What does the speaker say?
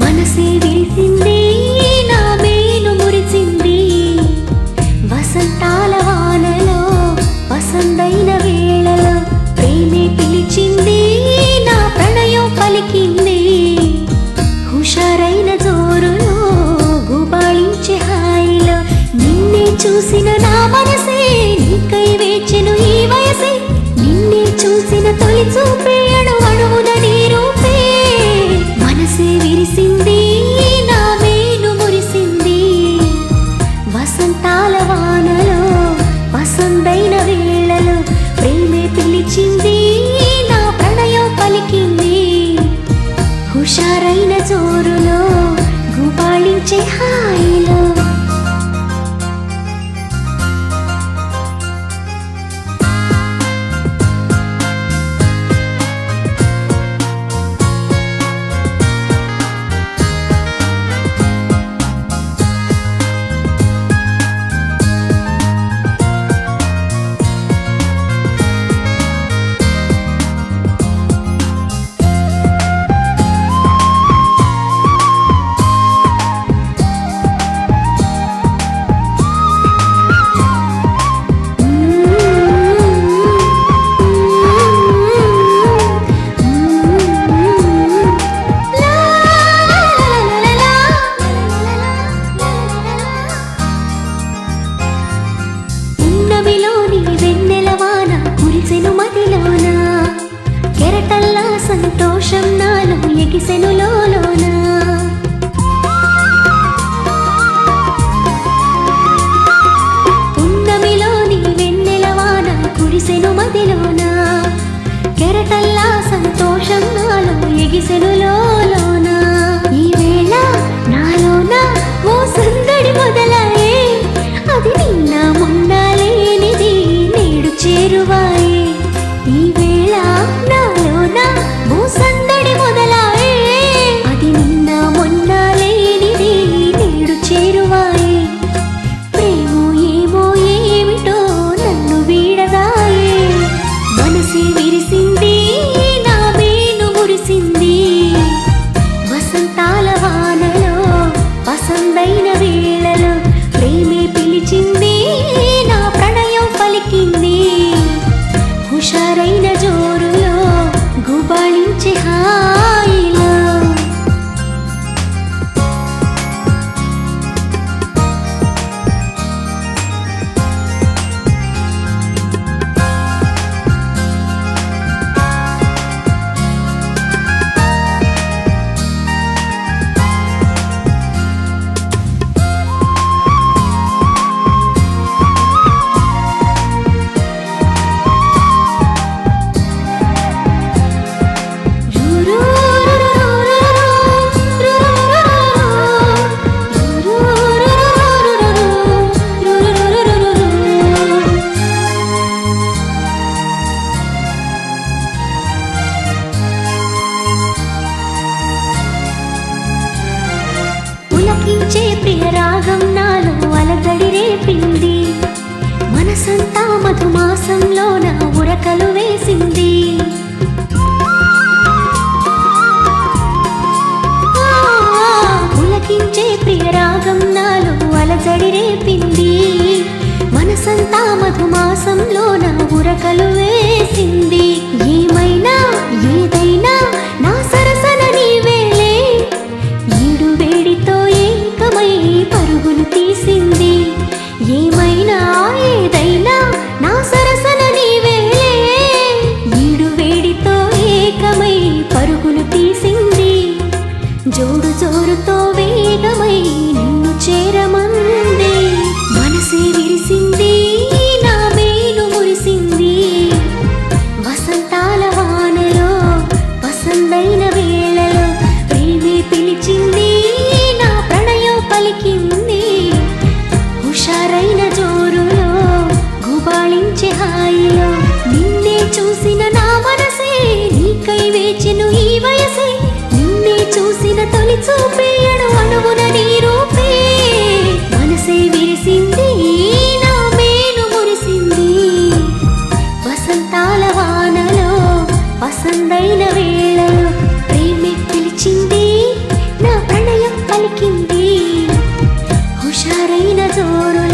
మనసే విరిసింది నా మేను మురిసింది వసంతాల వానలో వసంతైన వేళలో ప్రేమే పిలిచింది నా ప్రణయం పలికింది హుషారైన జోరులో గుబాళించే హాయిలో నిన్నే చూసిన నా మనసే నీకై వేచెను ఈ వయసే నిన్నే చూసిన తొలి చూపే అణువణువున నీ రూపే మనసే విరిసింది నా మేను మురిసింది వసంతాల వానలో వసంతైన వేళలో ప్రేమే పిలిచింది నా ప్రణయం పలికింది హుషారైన జోరులో గుబాళించే హాయిలో కెరటల్లా సంతోషం నాలో ఎగిసెను లోలోన పున్నమిలోని వెన్నెలవాన కురిసెను మదిలోన కెరటల్లా సంతోషం నాలో ఎగిసెను లోలోన ఈ వేళ నాలోన ఓ సందడి మొదలాయే అది నిన్న మొన్న లేనిది నేడు చేరువాయే ఈ వేళ నాలోన ఓ సందడి మొదలాయే అది నిన్న మొన్న లేనిది నేడు చేరువాయే ప్రేమో ఏమో ఏమిటో నన్ను వీడదాయే మనసే విరిసింది నా మేను మురిసింది వసంతాల వానలో వసంతైన వేళలో ప్రేమే పిలిచింది నా ప్రణయం పలికింది హుషారైన జోరులో గుబాళించే హాయిలో పులకించే ప్రియ రాగం నాలో అలజడి రేపింది మనసంతా మధుమాసంలో నా ఉరకలు వేసింది పులకించే ప్రియ రాగం నాలో అలజడి రేపింది మనసంతా మధుమాసంలో నా ఉరకలు వేసింది ఏమైనా ఏదైనా నా సరసన నీవేలే ఈడు వేడితో ఏకమై పరుగులు తీసింది ఏమైనా ఏదైనా నా సరసన నీవేలే ఈడు వేడితో ఏకమై పరుగులు తీసింది జోడు జోరుతో వేగమై నిన్ను చేరమంది మనసే విరిసింది నా మేను మురిసింది వసంతాల వానలో వసంతైన వేళలో ప్రేమే పిలిచింది నా ప్రణయం పలికింది హుషారైన జోరులో గుబాళించే హాయిలో నిన్నే చూసిన నా మనసే నీకై వేచెను ఈ వయసే నిన్నే చూసిన తొలి చూపే అణువణువున నీ రూపే మనసే విరిసింది నా మేను మురిసింది వసంతాల వానలో వసంతైన వేళలో ప్రేమే పిలిచింది నా హుషారైన జోరులో